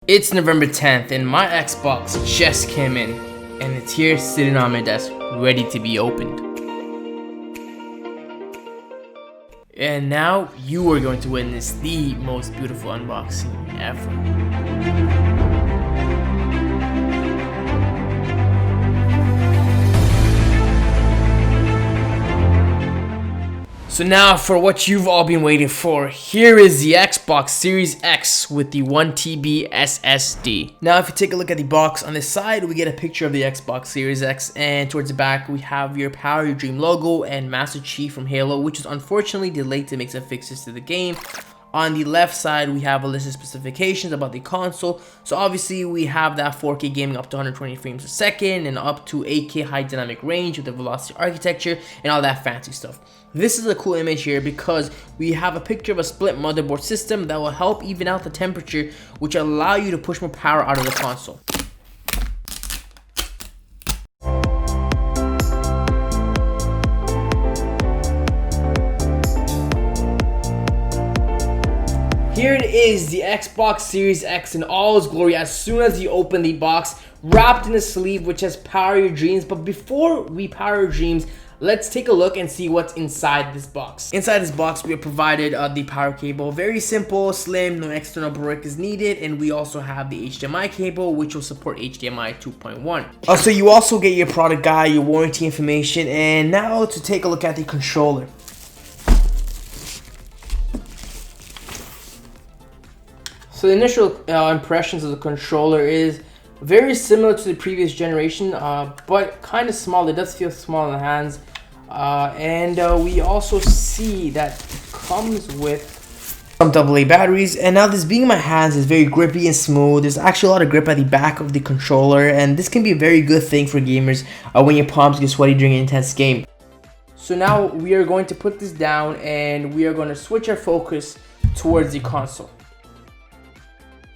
It's November 10th and my Xbox just came in and it's here sitting on my desk ready to be opened. And now you are going to witness the most beautiful unboxing ever. So now for what you've all been waiting for, here is the Xbox Series X with the 1TB SSD. Now if you take a look at the box, on the side we get a picture of the Xbox Series X, and towards the back we have your Power Your Dream logo and Master Chief from Halo, which is unfortunately delayed to make some fixes to the game. On the left side, we have a list of specifications about the console. So obviously we have that 4K gaming up to 120 frames a second and up to 8K high dynamic range with the velocity architecture and all that fancy stuff. This is a cool image here because we have a picture of a split motherboard system that will help even out the temperature, which will allow you to push more power out of the console. Here it is, the Xbox Series X in all its glory as soon as you open the box, wrapped in a sleeve which has Power Your Dreams. But before we power your dreams, let's take a look and see what's inside this box. Inside this box, we are provided the power cable. Very simple, slim, no external brick is needed. And we also have the HDMI cable, which will support HDMI 2.1. So you also get your product guide, your warranty information. And now to take a look at the controller. So the initial impressions of the controller is very similar to the previous generation, but kind of small. It does feel small in the hands. We also see that it comes with some AA batteries. And now this being in my hands is very grippy and smooth. There's actually a lot of grip at the back of the controller, and this can be a very good thing for gamers when your palms get sweaty during an intense game. So now we are going to put this down and we are going to switch our focus towards the console.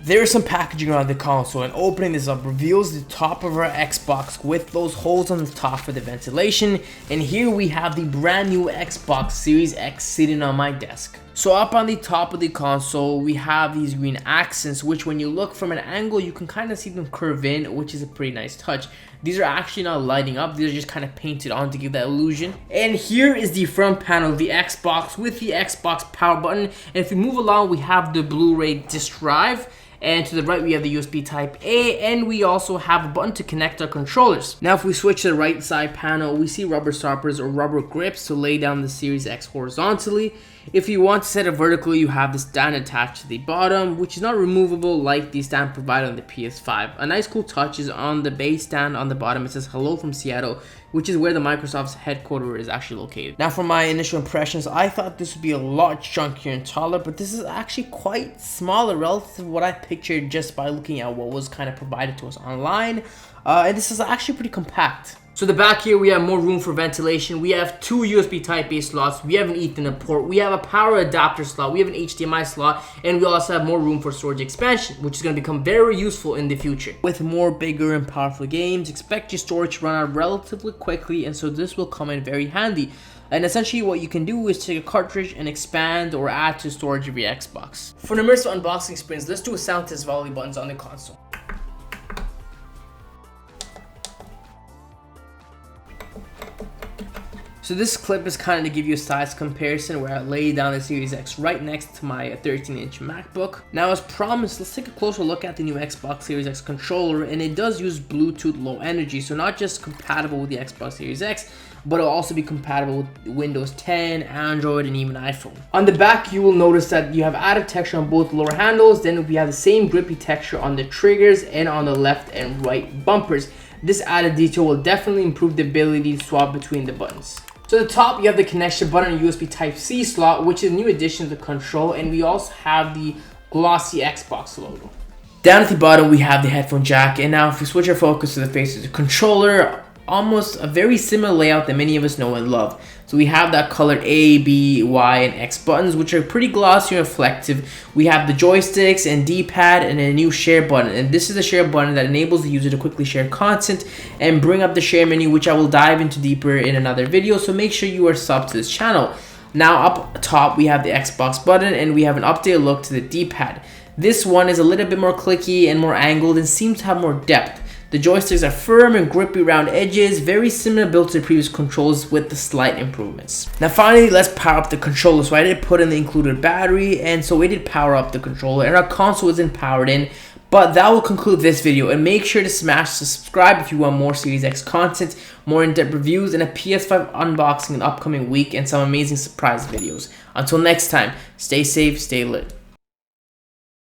There is some packaging around the console, and opening this up reveals the top of our Xbox with those holes on the top for the ventilation. And here we have the brand new Xbox Series X sitting on my desk. So up on the top of the console, we have these green accents, which when you look from an angle, you can kind of see them curve in, which is a pretty nice touch. These are actually not lighting up, these are just kind of painted on to give that illusion. And here is the front panel of the Xbox with the Xbox power button. And if we move along, we have the Blu-ray disc drive. And to the right, we have the USB Type A, and we also have a button to connect our controllers. Now, if we switch to the right side panel, we see rubber stoppers or rubber grips to lay down the Series X horizontally. If you want to set it vertically, you have the stand attached to the bottom, which is not removable like the stand provided on the PS5. A nice cool touch is on the base stand on the bottom. It says "Hello from Seattle," which is where the Microsoft's headquarters is actually located. Now, for my initial impressions, I thought this would be a lot chunkier and taller, but this is actually quite smaller relative to what I pictured just by looking at what was kind of provided to us online. And this is actually pretty compact. So the back here, we have more room for ventilation. We have two USB Type A slots. We have an Ethernet port. We have a power adapter slot. We have an HDMI slot. And we also have more room for storage expansion, which is going to become very useful in the future. With more bigger and powerful games, expect your storage to run out relatively quickly. And so this will come in very handy. And essentially what you can do is take a cartridge and expand or add to storage of your Xbox. For an immersive unboxing experience, let's do a sound test volley buttons on the console. So this clip is kind of to give you a size comparison where I lay down the Series X right next to my 13-inch MacBook. Now, as promised, let's take a closer look at the new Xbox Series X controller, and it does use Bluetooth Low Energy, so not just compatible with the Xbox Series X, but it'll also be compatible with Windows 10, Android, and even iPhone. On the back, you will notice that you have added texture on both lower handles, then we have the same grippy texture on the triggers and on the left and right bumpers. This added detail will definitely improve the ability to swap between the buttons. So at the top, you have the connection button and USB Type-C slot, which is a new addition to the control, and we also have the glossy Xbox logo. Down at the bottom, we have the headphone jack, and now if we switch our focus to the face of the controller, almost a very similar layout that many of us know and love. So we have that colored A, B, Y, and X buttons, which are pretty glossy and reflective. We have the joysticks and D-pad and a new share button. And this is the share button that enables the user to quickly share content and bring up the share menu, which I will dive into deeper in another video. So make sure you are subbed to this channel. Now up top, we have the Xbox button and we have an updated look to the D-pad. This one is a little bit more clicky and more angled and seems to have more depth. The joysticks are firm and grippy around edges, very similar build to the previous controls with the slight improvements. Now finally, let's power up the controller. So I did put in the included battery, and so we did power up the controller, and our console isn't powered in. But that will conclude this video, and make sure to smash the subscribe if you want more Series X content, more in-depth reviews, and a PS5 unboxing in the upcoming week, and some amazing surprise videos. Until next time, stay safe, stay lit.